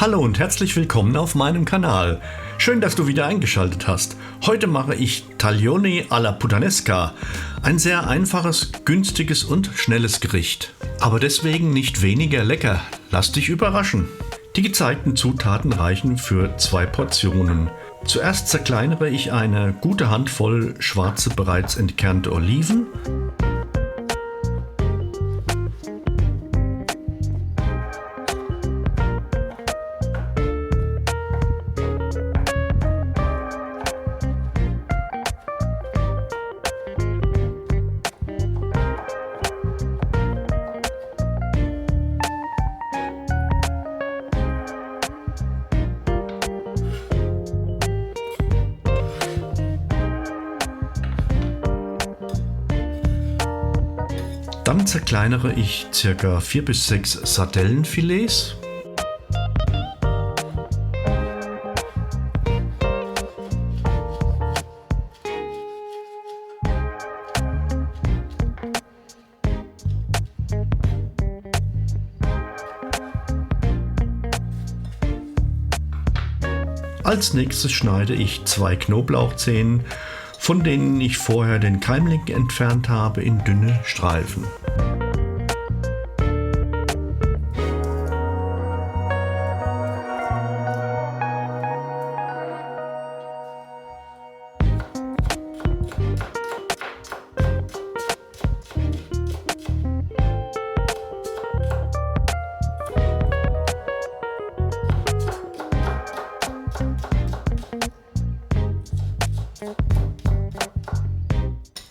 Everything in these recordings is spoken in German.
Hallo und herzlich willkommen auf meinem Kanal. Schön, dass du wieder eingeschaltet hast. Heute mache ich Taglioni alla Puttanesca. Ein sehr einfaches, günstiges und schnelles Gericht. Aber deswegen nicht weniger lecker. Lass dich überraschen. Die gezeigten Zutaten reichen für 2 Portionen. Zuerst zerkleinere ich eine gute Handvoll schwarze, bereits entkernte Oliven. Dann zerkleinere ich ca. 4 bis 6 Sardellenfilets. Als nächstes schneide ich 2 Knoblauchzehen, von denen ich vorher den Keimling entfernt habe, in dünne Streifen.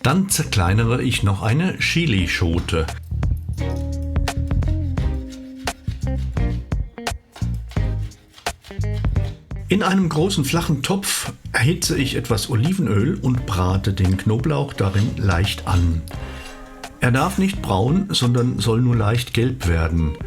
Dann zerkleinere ich noch eine Chilischote. In einem großen flachen Topf erhitze ich etwas Olivenöl und brate den Knoblauch darin leicht an. Er darf nicht braun, sondern soll nur leicht gelb werden.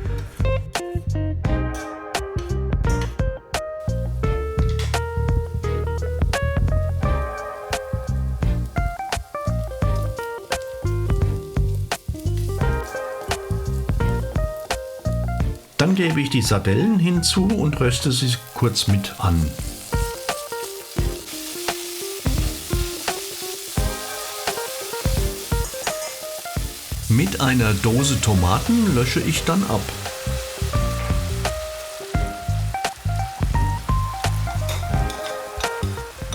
Dann gebe ich die Sardellen hinzu und röste sie kurz mit an. Mit einer Dose Tomaten lösche ich dann ab.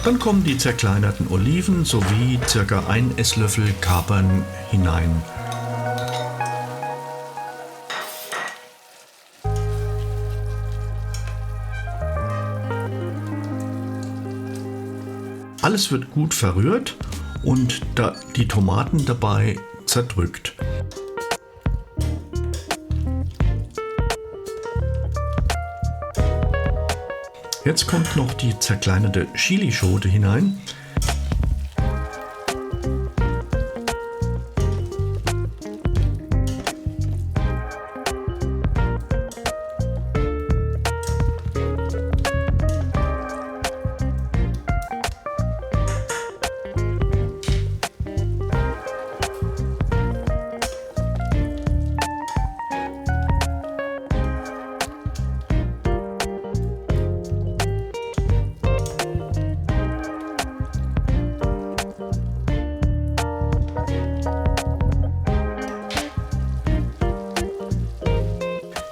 Dann kommen die zerkleinerten Oliven sowie ca. 1 Esslöffel Kapern hinein. Alles wird gut verrührt und die Tomaten dabei zerdrückt. Jetzt kommt noch die zerkleinerte Chilischote hinein.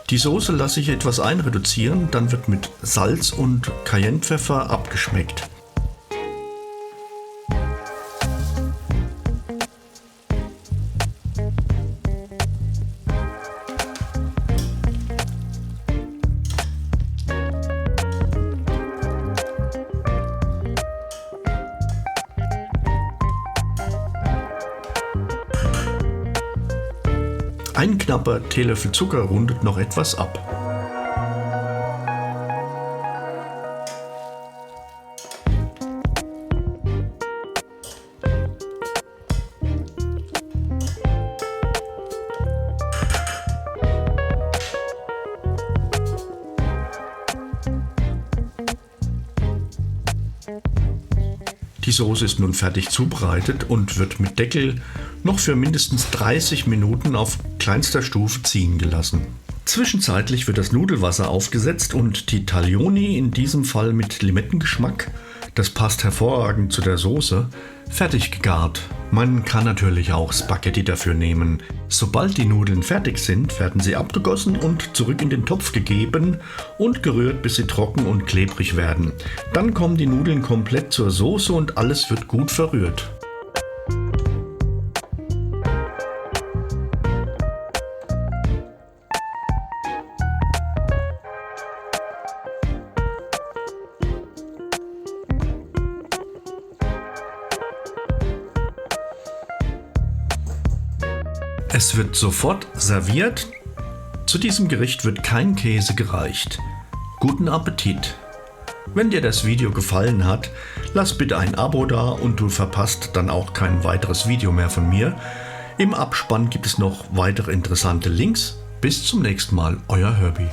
Die Soße lasse ich etwas einreduzieren, dann wird mit Salz und Cayennepfeffer abgeschmeckt. Ein knapper Teelöffel Zucker rundet noch etwas ab. Die Soße ist nun fertig zubereitet und wird mit Deckel noch für mindestens 30 Minuten auf kleinster Stufe ziehen gelassen. Zwischenzeitlich wird das Nudelwasser aufgesetzt und die Taglioni, in diesem Fall mit Limettengeschmack, das passt hervorragend zu der Soße, fertig gegart. Man kann natürlich auch Spaghetti dafür nehmen. Sobald die Nudeln fertig sind, werden sie abgegossen und zurück in den Topf gegeben und gerührt, bis sie trocken und klebrig werden. Dann kommen die Nudeln komplett zur Soße und alles wird gut verrührt. Es wird sofort serviert. Zu diesem Gericht wird kein Käse gereicht. Guten Appetit! Wenn dir das Video gefallen hat, lass bitte ein Abo da und du verpasst dann auch kein weiteres Video mehr von mir. Im Abspann gibt es noch weitere interessante Links. Bis zum nächsten Mal, euer Herbie.